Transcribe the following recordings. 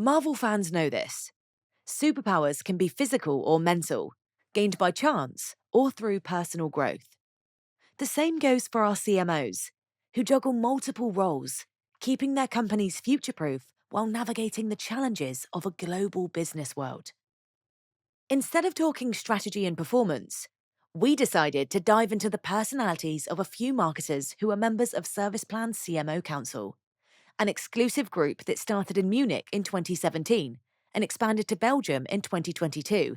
Marvel fans know this. Superpowers can be physical or mental, gained by chance or through personal growth. The same goes for our CMOs, who juggle multiple roles, keeping their companies future-proof while navigating the challenges of a global business world. Instead of talking strategy and performance, we decided to dive into the personalities of a few marketers who are members of Service Plan's CMO Council, an exclusive group that started in Munich in 2017 and expanded to Belgium in 2022,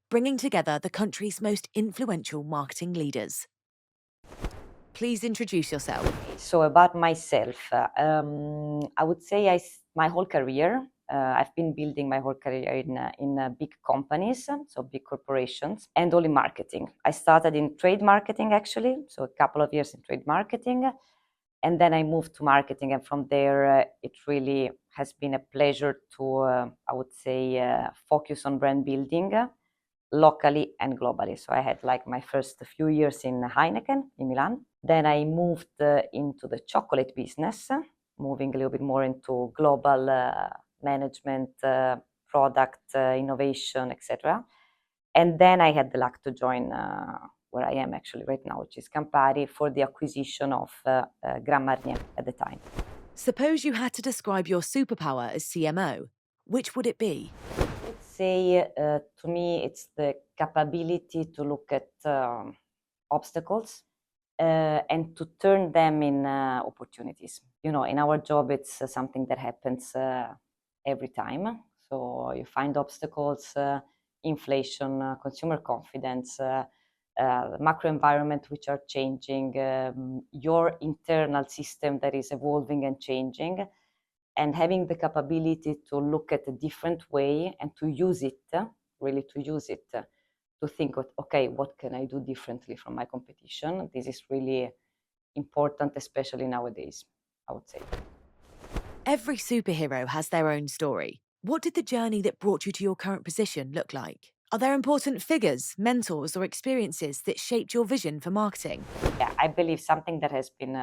bringing together the country's most influential marketing leaders. Please introduce yourself. So about myself, I would say my whole career, I've been building my whole career in big companies, so big corporations, and all in marketing. I started in trade marketing, actually, so a couple of years in trade marketing, and then I moved to marketing, and from there, it really has been a pleasure to, I would say, focus on brand building locally and globally. So I had like my first few years in Heineken in Milan. Then I moved into the chocolate business, moving a little bit more into global management, product innovation, etc. And then I had the luck to join where I am actually right now, which is Campari, for the acquisition of Grand Marnier at the time. Suppose you had to describe your superpower as CMO, which would it be? I would say to me it's the capability to look at obstacles and to turn them in opportunities. You know, in our job, it's something that happens every time. So you find obstacles, inflation, consumer confidence, macro environment which are changing, your internal system that is evolving and changing, and having the capability to look at a different way and to use it, really to use it, to think of, okay, what can I do differently from my competition? This is really important, especially nowadays, I would say. Every superhero has their own story. What did the journey that brought you to your current position look like? Are there important figures, mentors, or experiences that shaped your vision for marketing? Yeah, I believe something that has been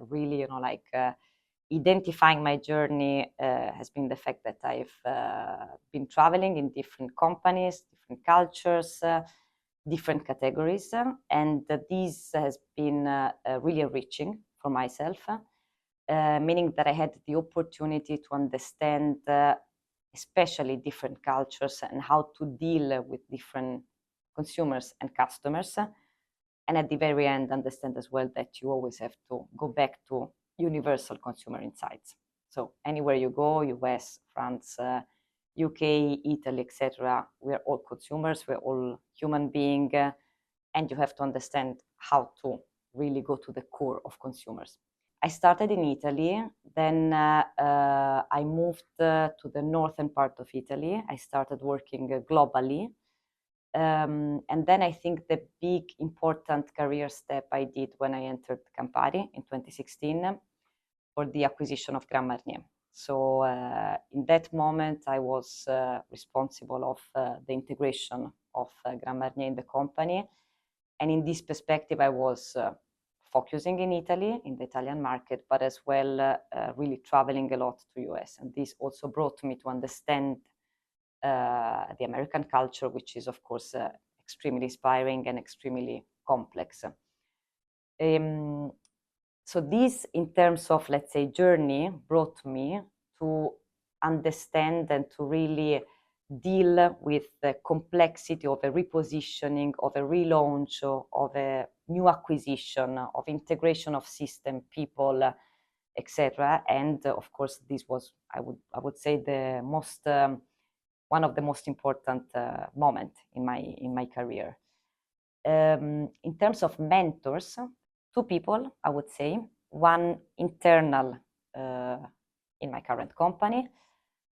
really, identifying my journey has been the fact that I've been traveling in different companies, different cultures, different categories, and this has been really enriching for myself, meaning that I had the opportunity to understand especially different cultures and how to deal with different consumers and customers. And at the very end, understand as well that you always have to go back to universal consumer insights. So anywhere you go, US, France, UK, Italy, etc., we are all consumers, we're all human beings, and you have to understand how to really go to the core of consumers. I started in Italy, then I moved to the northern part of Italy. I started working globally. And then I think the big important career step I did when I entered Campari in 2016 for the acquisition of Grand Marnier. So in that moment, I was responsible of the integration of Grand Marnier in the company. And in this perspective, I was focusing in Italy, in the Italian market, but as well really traveling a lot to US. And this also brought me to understand the American culture, which is, of course, extremely inspiring and extremely complex. So this, in terms of, let's say, journey, brought me to understand and to really deal with the complexity of a repositioning, of a relaunch, of a new acquisition, of integration of system, people, etc. And of course, this was, I would say, the most one of the most important moments in my career. In terms of mentors, two people, I would say, one internal in my current company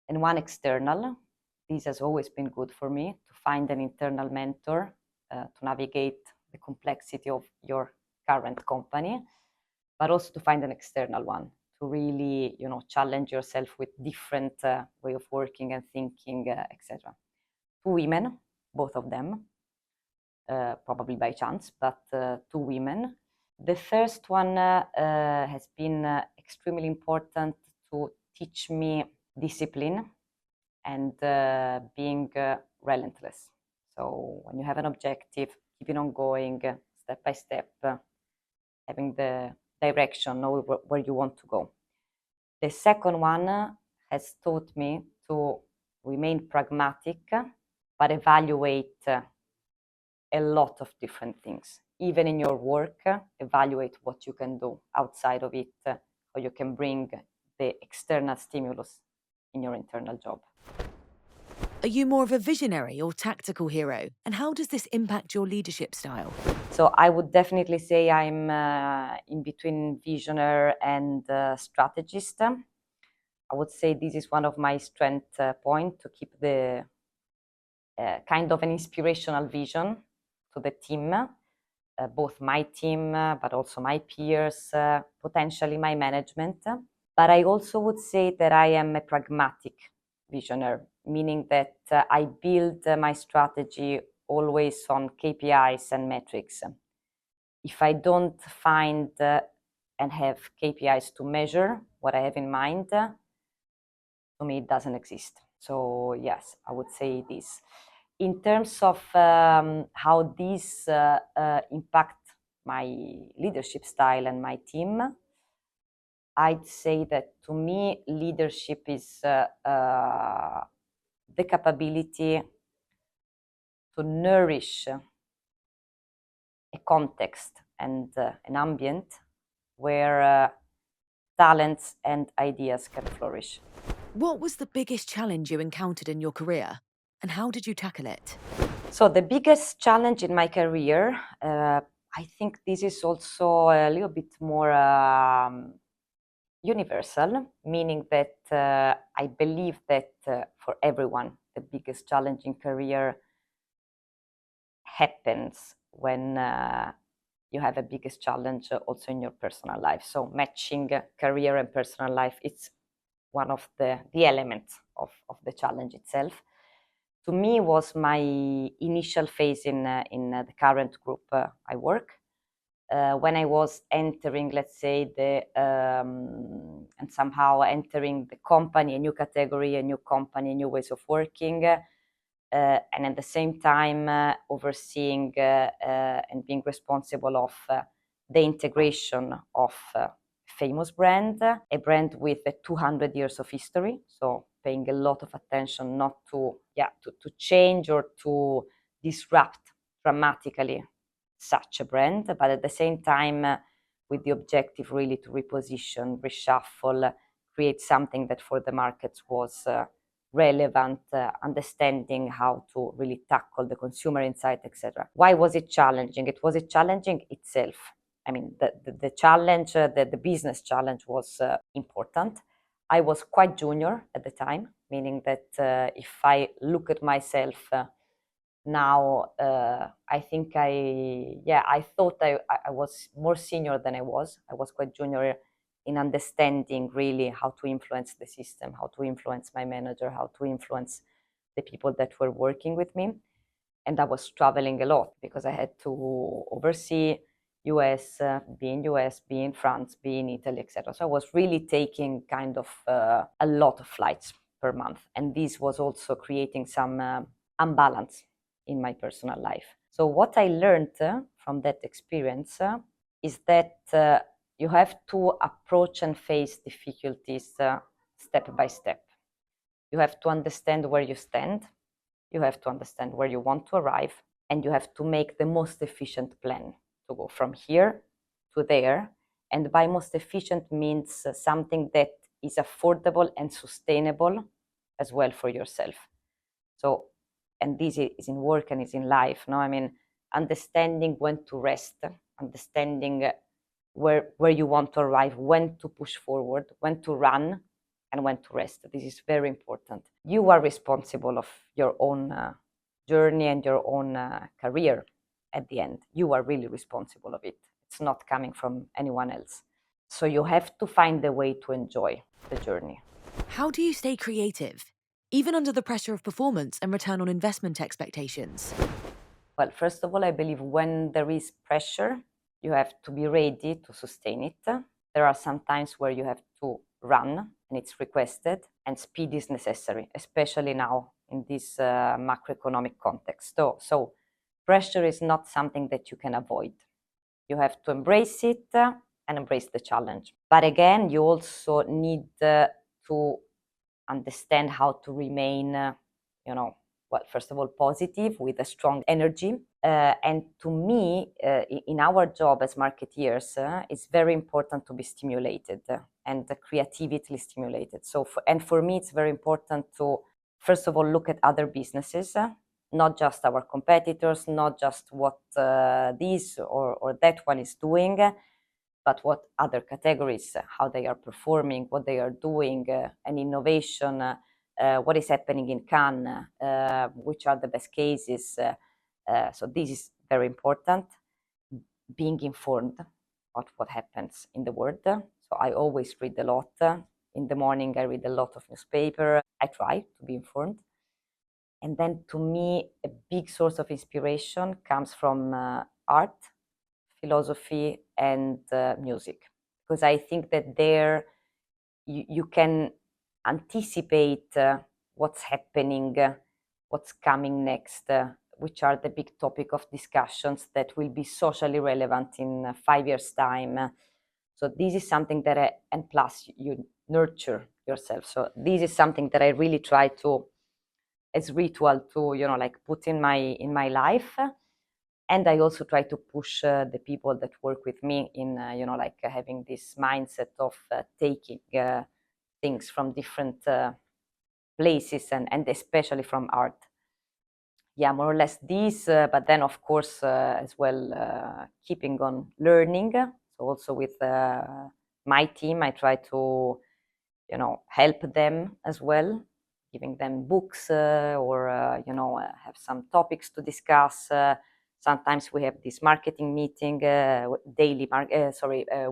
and one external. This has always been good for me, to find an internal mentor to navigate the complexity of your current company, but also to find an external one to really, challenge yourself with different way of working and thinking, etc. Two women, both of them, probably by chance, but two women. The first one has been extremely important to teach me discipline and being relentless. So when you have an objective, keeping on going step by step, having the direction, know where you want to go. The second one has taught me to remain pragmatic, but evaluate a lot of different things. Even in your work, evaluate what you can do outside of it, how you can bring the external stimulus in your internal job. Are you more of a visionary or tactical hero? And how does this impact your leadership style? So I would definitely say I'm in between visionary and strategist. I would say this is one of my strength point, to keep the kind of an inspirational vision to the team, both my team, but also my peers, potentially my management. But I also would say that I am a pragmatic visionary, meaning that I build my strategy always on KPIs and metrics. If I don't find and have KPIs to measure what I have in mind, to me it doesn't exist. So yes, I would say this. In terms of how these impact my leadership style and my team, I'd say that to me, leadership is the capability to nourish a context and an ambient where talents and ideas can flourish. What was the biggest challenge you encountered in your career? And how did you tackle it? So the biggest challenge in my career, I think this is also a little bit more universal, meaning that I believe that for everyone, the biggest challenge in career happens when you have a biggest challenge also in your personal life. So matching career and personal life, it's one of the elements of the challenge itself. To me, was my initial phase in the current group I work. When I was entering, let's say, and somehow entering the company, a new category, a new company, new ways of working, and at the same time overseeing and being responsible of the integration of famous brand, a brand with 200 years of history, so paying a lot of attention not to change or to disrupt dramatically such a brand, but at the same time with the objective really to reposition, reshuffle, create something that for the markets was relevant, understanding how to really tackle the consumer insight, etc. Why was it challenging? It was challenging itself. I mean, the challenge, the business challenge was important. I was quite junior at the time, meaning that if I look at myself now, I think I thought I was more senior than I was. I was quite junior in understanding really how to influence the system, how to influence my manager, how to influence the people that were working with me. And I was traveling a lot because I had to oversee US, be in US, be in France, be in Italy, etc. So I was really taking kind of a lot of flights per month. And this was also creating some imbalance in my personal life. So what I learned from that experience is that you have to approach and face difficulties step by step. You have to understand where you stand. You have to understand where you want to arrive, and you have to make the most efficient plan to go from here to there. And by most efficient means something that is affordable and sustainable as well for yourself. So, and this is in work and is in life. No, I mean, understanding when to rest, understanding where you want to arrive, when to push forward, when to run, and when to rest. This is very important. You are responsible of your own journey and your own career at the end. You are really responsible of it. It's not coming from anyone else. So you have to find a way to enjoy the journey. How do you stay creative, even under the pressure of performance and return on investment expectations? Well, first of all, I believe when there is pressure, you have to be ready to sustain it. There are some times where you have to run and it's requested, and speed is necessary, especially now in this macroeconomic context. So pressure is not something that you can avoid. You have to embrace it and embrace the challenge. But again, you also need to understand how to remain, well, first of all, positive with a strong energy. And to me, in our job as marketeers, it's very important to be stimulated and creatively stimulated. And for me, it's very important to, first of all, look at other businesses, not just our competitors, not just what this or that one is doing, but what other categories, how they are performing, what they are doing, and innovation, what is happening in Cannes, which are the best cases. So this is very important, being informed about what happens in the world. So I always read a lot. In the morning, I read a lot of newspaper. I try to be informed. And then to me, a big source of inspiration comes from art, philosophy, and music. Because I think that there you can anticipate what's happening, what's coming next, which are the big topic of discussions that will be socially relevant in 5 years' time. So this is something that and plus you nurture yourself. So this is something that I really try to, as ritual to, like put in my life. And I also try to push the people that work with me in, like having this mindset of taking things from different places and especially from art. Yeah, more or less these, but then of course as well keeping on learning. So also with my team, I try to, help them as well, giving them books or, have some topics to discuss. Sometimes we have this marketing meeting,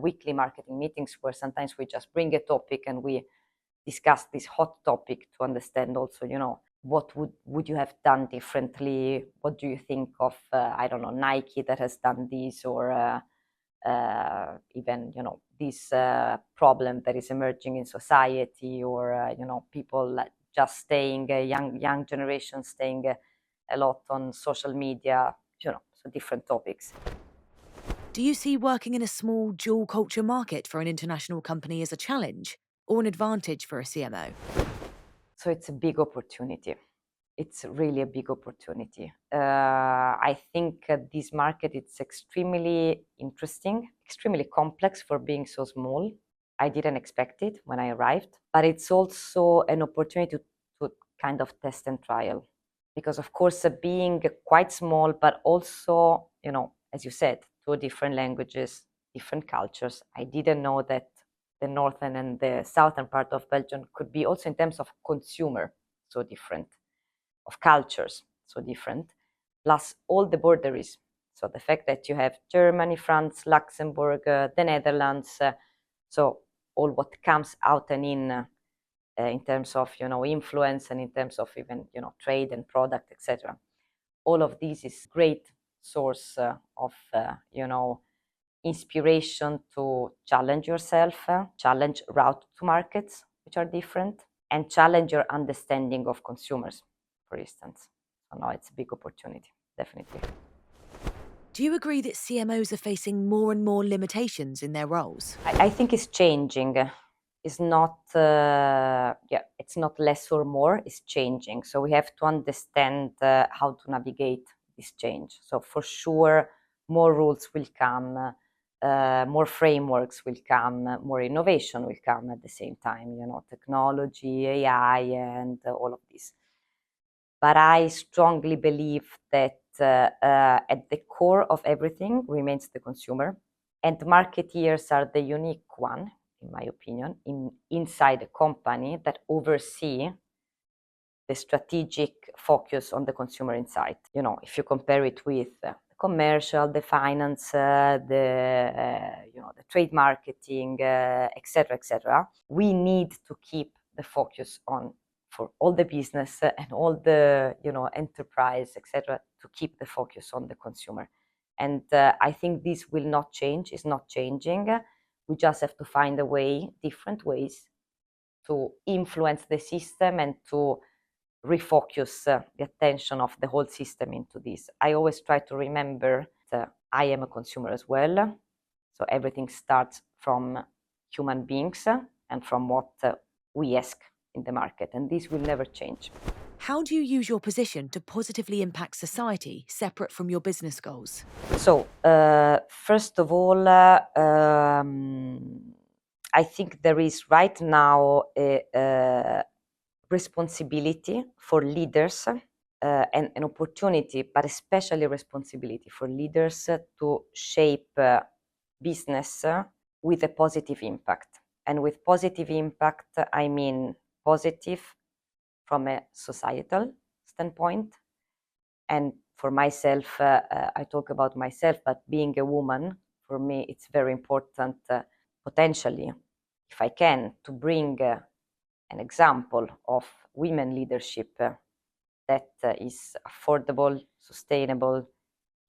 weekly marketing meetings where sometimes we just bring a topic and we discuss this hot topic to understand also, what would you have done differently? What do you think of, I don't know, Nike that has done this, or even, this problem that is emerging in society, or, people just staying, young generation staying a lot on social media, so different topics. Do you see working in a small dual culture market for an international company as a challenge or an advantage for a CMO? So it's a big opportunity. It's really a big opportunity. I think this market is extremely interesting, extremely complex for being so small. I didn't expect it when I arrived, but it's also an opportunity to kind of test and trial. Because of course, being quite small, but also, as you said, two different languages, different cultures. I didn't know that the northern and the southern part of Belgium could be also in terms of consumer so different, of cultures so different, plus all the borderies. So the fact that you have Germany, France, Luxembourg, the Netherlands, so all what comes out and in terms of, influence, and in terms of even, trade and product, etc. All of this is great source of, inspiration to challenge yourself, challenge route to markets which are different, and challenge your understanding of consumers, for instance. So no, it's a big opportunity, definitely. Do you agree that CMOs are facing more and more limitations in their roles? I think it's changing. It's not, it's not less or more, it's changing. So we have to understand how to navigate this change. So for sure, more rules will come, more frameworks will come, more innovation will come at the same time, technology, AI, and all of this. But I strongly believe that at the core of everything remains the consumer, and marketeers are the unique one, in my opinion, inside a company that oversee the strategic focus on the consumer insight. If you compare it with the commercial, the finance, the trade marketing, etc., we need to keep the focus on, for all the business and all the enterprise, etc., to keep the focus on the consumer. And I think this will not change. It's not changing. We just have to find a way, different ways, to influence the system and to refocus the attention of the whole system into this. I always try to remember that I am a consumer as well. So everything starts from human beings and from what we ask in the market, and this will never change. How do you use your position to positively impact society separate from your business goals? So, first of all, I think there is right now a responsibility for leaders and an opportunity, but especially responsibility for leaders to shape business with a positive impact. And with positive impact, I mean positive from a societal standpoint. And for myself, I talk about myself, but being a woman, for me, it's very important, potentially, if I can, to bring an example of women leadership that is affordable, sustainable,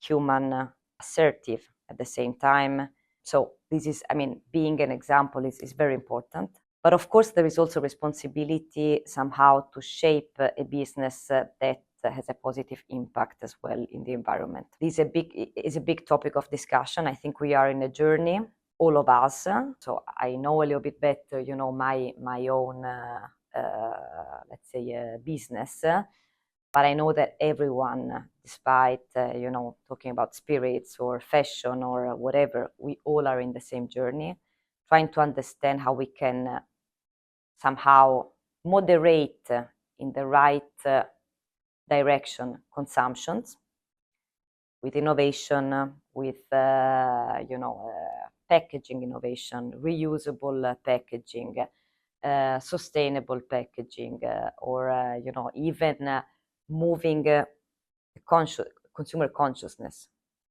human, assertive at the same time. So this is, I mean, being an example is very important. But of course, there is also responsibility somehow to shape a business that has a positive impact as well in the environment. This is a big topic of discussion. I think we are in a journey, all of us. So I know a little bit better, you know, my own, let's say, business. But I know that everyone, despite, you know, talking about spirits or fashion or whatever, we all are in the same journey, trying to understand how we can somehow moderate in the right direction consumptions with innovation, with you know, packaging innovation, reusable packaging, sustainable packaging, or you know, even moving consumer consciousness.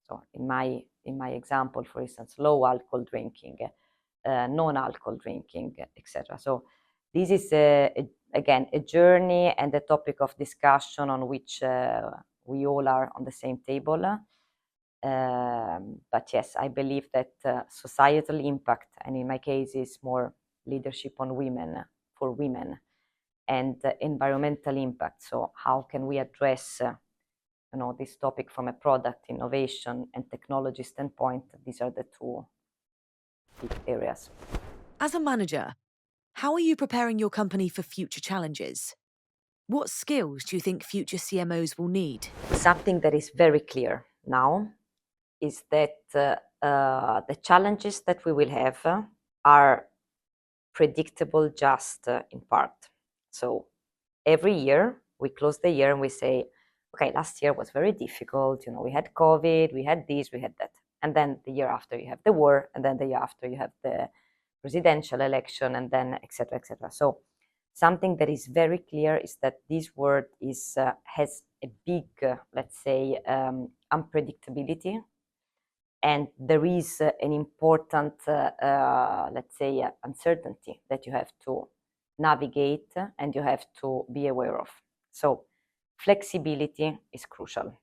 So in my example, for instance, low alcohol drinking, non-alcohol drinking, etc. So this is again a journey and a topic of discussion on which we all are on the same table. But yes, I believe that societal impact, and in my case, is more leadership on women for women, and environmental impact. So how can we address you know, this topic from a product innovation and technology standpoint? These are the two big areas. As a manager, how are you preparing your company for future challenges? What skills do you think future CMOs will need? Something that is very clear now is that the challenges that we will have are predictable just in part. So every year we close the year and we say, okay, last year was very difficult. You know, we had COVID, we had this, we had that. And then the year after you have the war, and then the year after you have the presidential election, and then et cetera, et cetera. So something that is very clear is that this world is has a big, let's say, unpredictability, and there is an important, let's say, uncertainty that you have to navigate and you have to be aware of. So flexibility is crucial,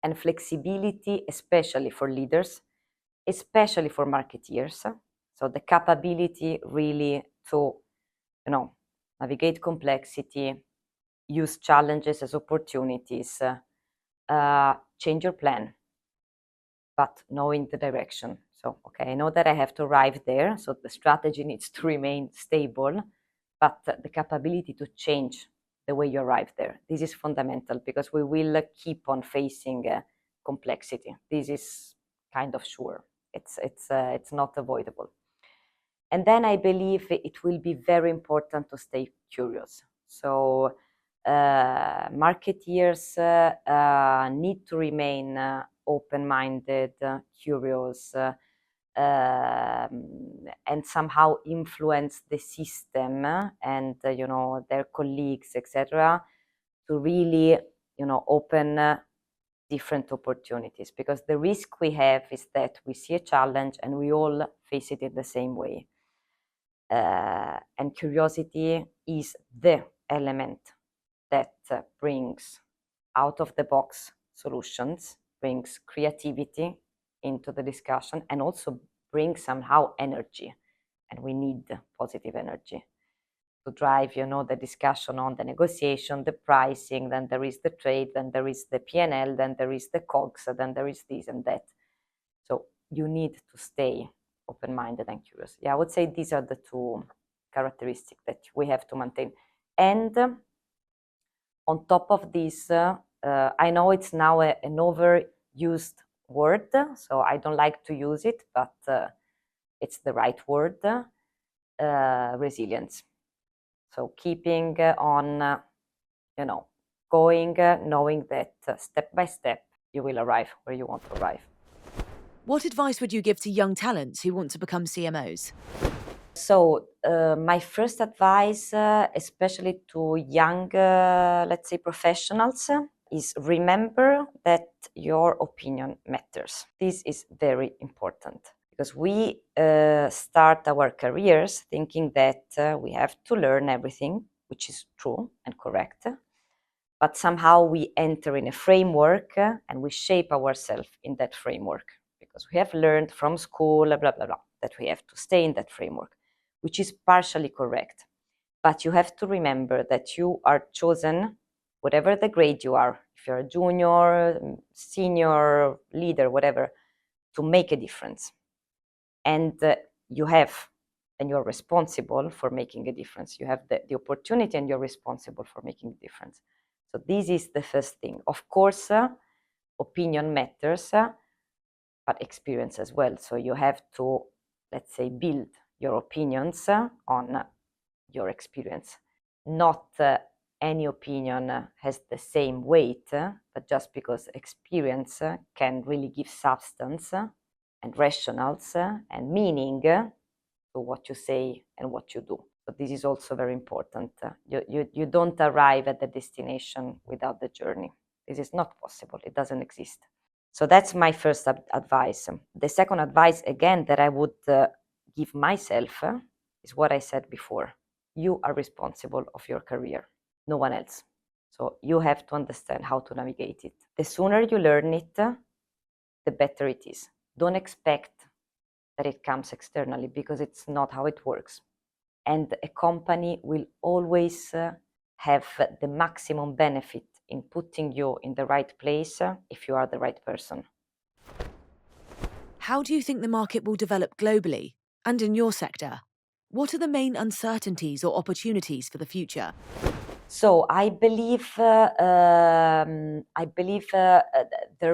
and flexibility, especially for leaders, especially for marketeers. So the capability really to, you know, navigate complexity, use challenges as opportunities, change your plan, but knowing the direction. So, okay, I know that I have to arrive there, so the strategy needs to remain stable, but the capability to change the way you arrive there, this is fundamental, because we will keep on facing complexity. This is kind of sure. It's not avoidable. And then I believe it will be very important to stay curious. So marketeers need to remain open-minded, curious, and somehow influence the system and you know, their colleagues, etc., to really, you know, open different opportunities. Because the risk we have is that we see a challenge and we all face it in the same way. And curiosity is the element that brings out of the box solutions, brings creativity into the discussion, and also brings somehow energy. And we need positive energy. to drive, the discussion on the negotiation, the pricing, then there is the trade, then there is the P&L, then there is the COGS, then there is this and that. So you need to stay open-minded and curious. Yeah, I would say these are the two characteristics that we have to maintain. And on top of this, I know it's now an overused word, so I don't like to use it, but it's the right word, resilience. So keeping on, going, knowing that step by step you will arrive where you want to arrive. What advice would you give to young talents who want to become CMOs? So my first advice, especially to young, let's say, professionals, is remember that your opinion matters. This is very important because we start our careers thinking that we have to learn everything, which is true and correct. But somehow we enter in a framework and we shape ourselves in that framework because we have learned from school, blah, blah, blah, that we have to stay in that framework, which is partially correct. But you have to remember that you are chosen, whatever the grade you are, if you're a junior, senior, leader, whatever, to make a difference. And you have, and you're responsible for making a difference. You have the opportunity and you're responsible for making a difference. So this is the first thing. Of course, opinion matters, but experience as well. So you have to, let's say, build your opinions on your experience. Not any opinion has the same weight, but just because experience can really give substance and rationals and meaning to what you say and what you do. So this is also very important. You don't arrive at the destination without the journey. This is not possible. It doesn't exist. So that's my first advice. The second advice, again, that I would give myself is what I said before. You are responsible of your career, no one else. So you have to understand how to navigate it. The sooner you learn it, the better it is. Don't expect that it comes externally because it's not how it works. And a company will always have the maximum benefit in putting you in the right place if you are the right person. How do you think the market will develop globally and in your sector? What are the main uncertainties or opportunities for the future? So I believe there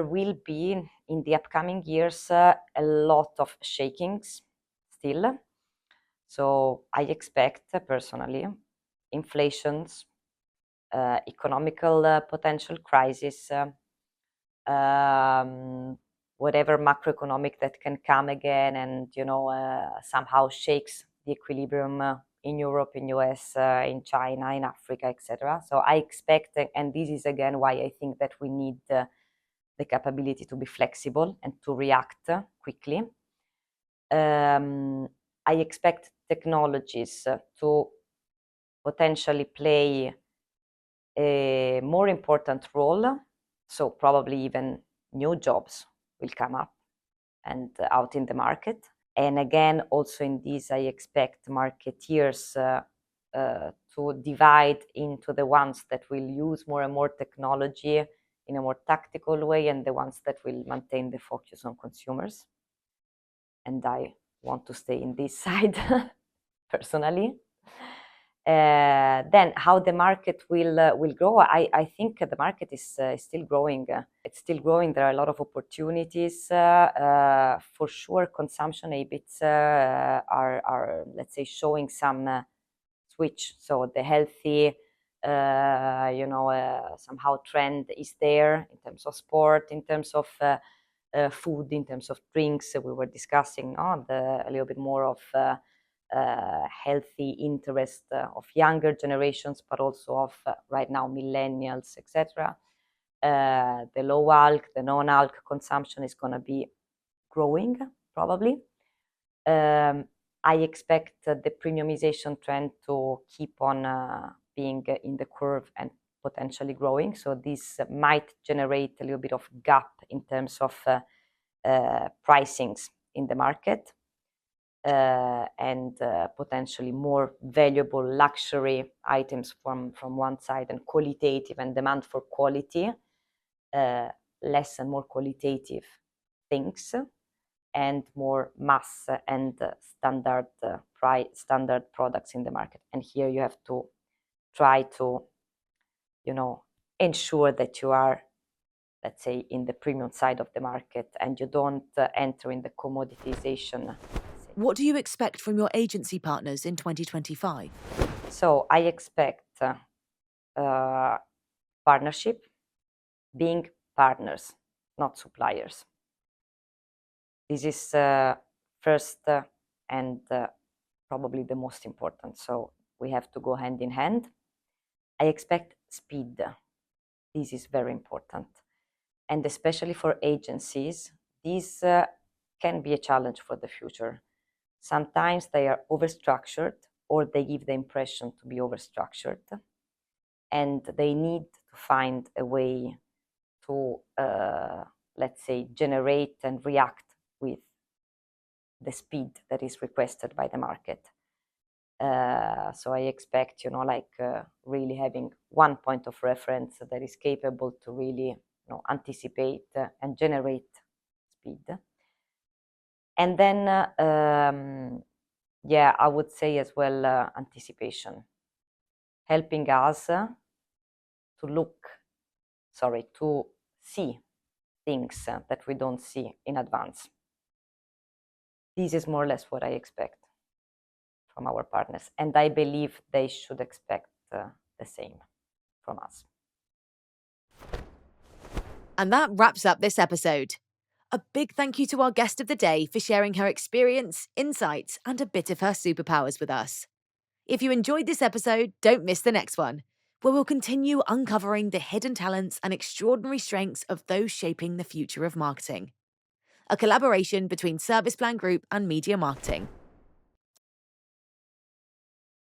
will be in the upcoming years a lot of shakings still. So I expect personally inflations, economical potential crisis, whatever macroeconomic that can come again and somehow shakes the equilibrium in Europe, in US, in China, in Africa, etc. So I expect, and this is again why I think that we need the capability to be flexible and to react quickly. I expect technologies to potentially play a more important role. So probably even new jobs will come up and out in the market. And again, also in this, I expect marketeers to divide into the ones that will use more and more technology in a more tactical way and the ones that will maintain the focus on consumers. And I want to stay in this side personally. Then how the market will grow, I think the market is still growing. It's still growing. There are a lot of opportunities. For sure, consumption habits are, let's say, showing some switch. So the healthy, somehow trend is there in terms of sport, in terms of food, in terms of drinks. We were discussing a little bit more of healthy interest of younger generations, but also of right now millennials, etc. The low alc, the non-alc consumption is going to be growing probably. I expect the premiumization trend to keep on being in the curve and potentially growing. So this might generate a little bit of gap in terms of pricings in the market. and potentially more valuable luxury items from one side, and qualitative and demand for quality, less and more qualitative things, and more mass and standard products in the market. And here you have to try to, ensure that you are, let's say, in the premium side of the market, and you don't enter in the commoditization. What do you expect from your agency partners in 2025? So I expect partnership, being partners, not suppliers. This is first and probably the most important. So we have to go hand in hand. I expect speed. This is very important. And especially for agencies, this can be a challenge for the future. Sometimes they are overstructured, or they give the impression to be overstructured, and they need to find a way to, let's say, generate and react with the speed that is requested by the market. So I expect, really having one point of reference that is capable to really, anticipate and generate speed. And then, I would say as well, anticipation, helping us to see things that we don't see in advance. This is more or less what I expect from our partners, and I believe they should expect the same from us. And that wraps up this episode. A big thank you to our guest of the day for sharing her experience, insights, and a bit of her superpowers with us. If you enjoyed this episode, don't miss the next one, where we'll continue uncovering the hidden talents and extraordinary strengths of those shaping the future of marketing. A collaboration between Service Plan Group and Media Marketing.